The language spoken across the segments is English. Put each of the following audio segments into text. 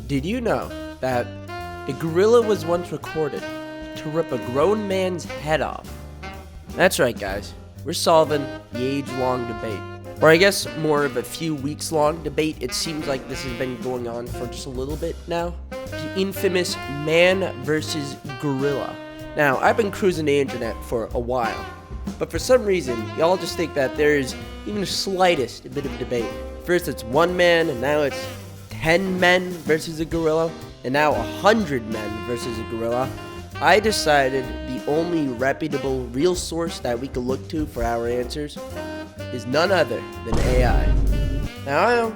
Did you know that a gorilla was once recorded to rip a grown man's head off? That's right, guys. We're solving the age-long debate. Or I guess more of a few weeks-long debate. It seems like this has been going on for just a little bit now. The infamous man versus gorilla. Now, I've been cruising the internet for a while, but for some reason, y'all just think that there's even the slightest bit of debate. First it's one man, and now it's 10 men versus a gorilla, and now 100 men versus a gorilla. I decided the only reputable real source that we could look to for our answers is none other than AI. Now I know,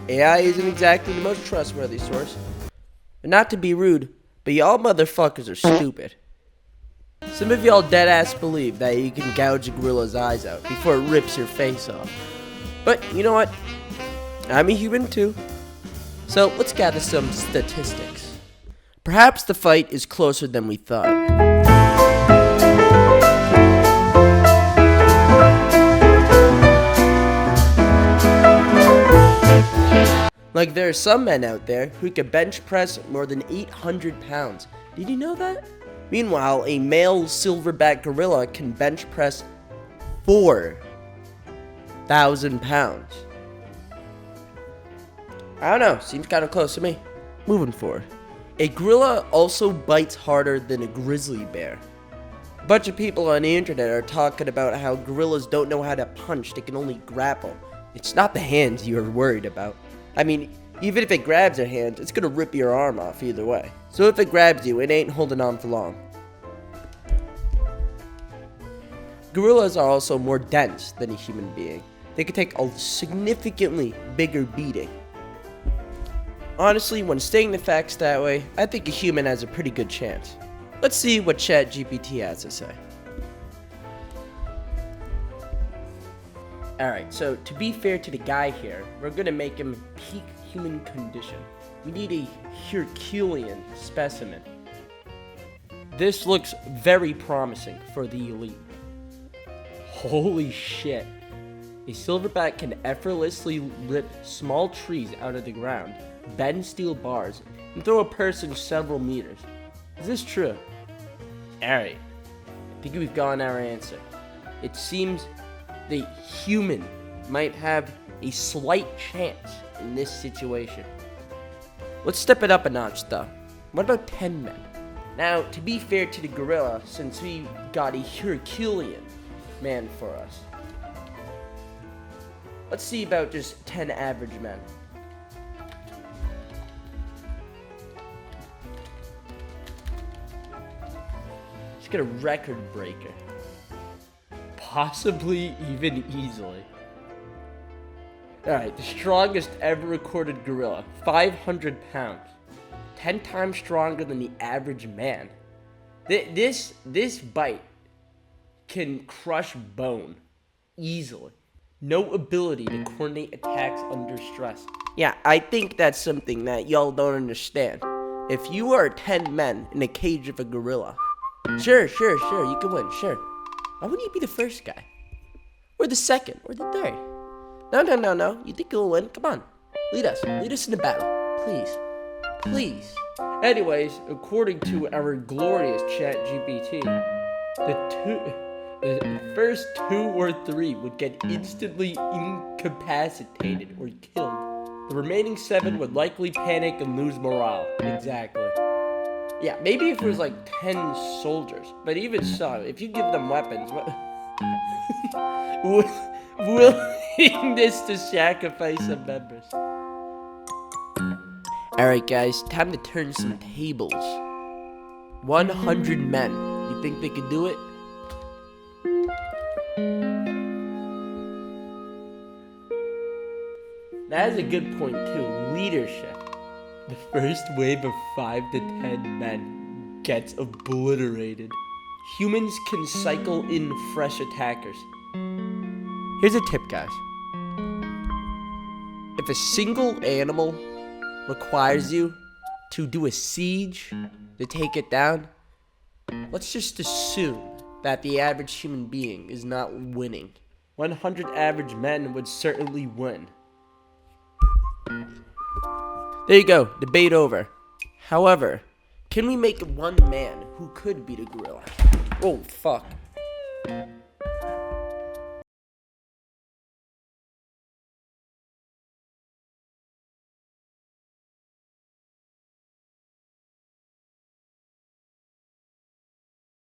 AI isn't exactly the most trustworthy source, but not to be rude, but y'all motherfuckers are stupid. Some of y'all deadass believe that you can gouge a gorilla's eyes out before it rips your face off. But you know what? I'm a human too. So let's gather some statistics. Perhaps the fight is closer than we thought. Like there are some men out there who can bench press more than 800 pounds. Did you know that? Meanwhile, a male silverback gorilla can bench press 4,000 pounds. I don't know, seems kind of close to me. Moving forward. A gorilla also bites harder than a grizzly bear. A bunch of people on the internet are talking about how gorillas don't know how to punch, they can only grapple. It's not the hands you're worried about. I mean, even if it grabs your hand, it's gonna rip your arm off either way. So if it grabs you, it ain't holding on for long. Gorillas are also more dense than a human being. They can take a significantly bigger beating. Honestly, when stating the facts that way, I think a human has a pretty good chance. Let's see what ChatGPT has to say. Alright, so to be fair to the guy here, we're gonna make him peak human condition. We need a Herculean specimen. This looks very promising for the elite. Holy shit. A silverback can effortlessly rip small trees out of the ground, bend steel bars, and throw a person several meters. Is this true? Alright, I think we've gotten our answer. It seems the human might have a slight chance in this situation. Let's step it up a notch though. What about 10 men? Now, to be fair to the gorilla, since we got a Herculean man for us, let's see about just 10 average men. Let's get a record breaker. Possibly even easily. Alright, the strongest ever recorded gorilla, 500 pounds. 10 times stronger than the average man. This bite can crush bone easily. No ability to coordinate attacks under stress. Yeah, I think that's something that y'all don't understand. If you are 10 men in a cage of a gorilla, sure, you can win, sure. Why wouldn't you be the first guy? Or the second, or the third? No, you think you'll win? Come on, lead us in the battle, please. Anyways, according to our glorious ChatGPT, the first 2 or 3 would get instantly incapacitated or killed. The remaining 7 would likely panic and lose morale. Exactly. Yeah, maybe if it was like 10 soldiers, but even so, if you give them weapons, willingness to sacrifice some members. Alright guys, time to turn some tables. 100 men. You think they could do it? That is a good point too. Leadership. The first wave of 5 to 10 men gets obliterated. Humans can cycle in fresh attackers. Here's a tip, guys. If a single animal requires you to do a siege to take it down, let's just assume that the average human being is not winning. 100 average men would certainly win. There you go, debate over. However, can we make one man who could beat a gorilla? Oh, fuck.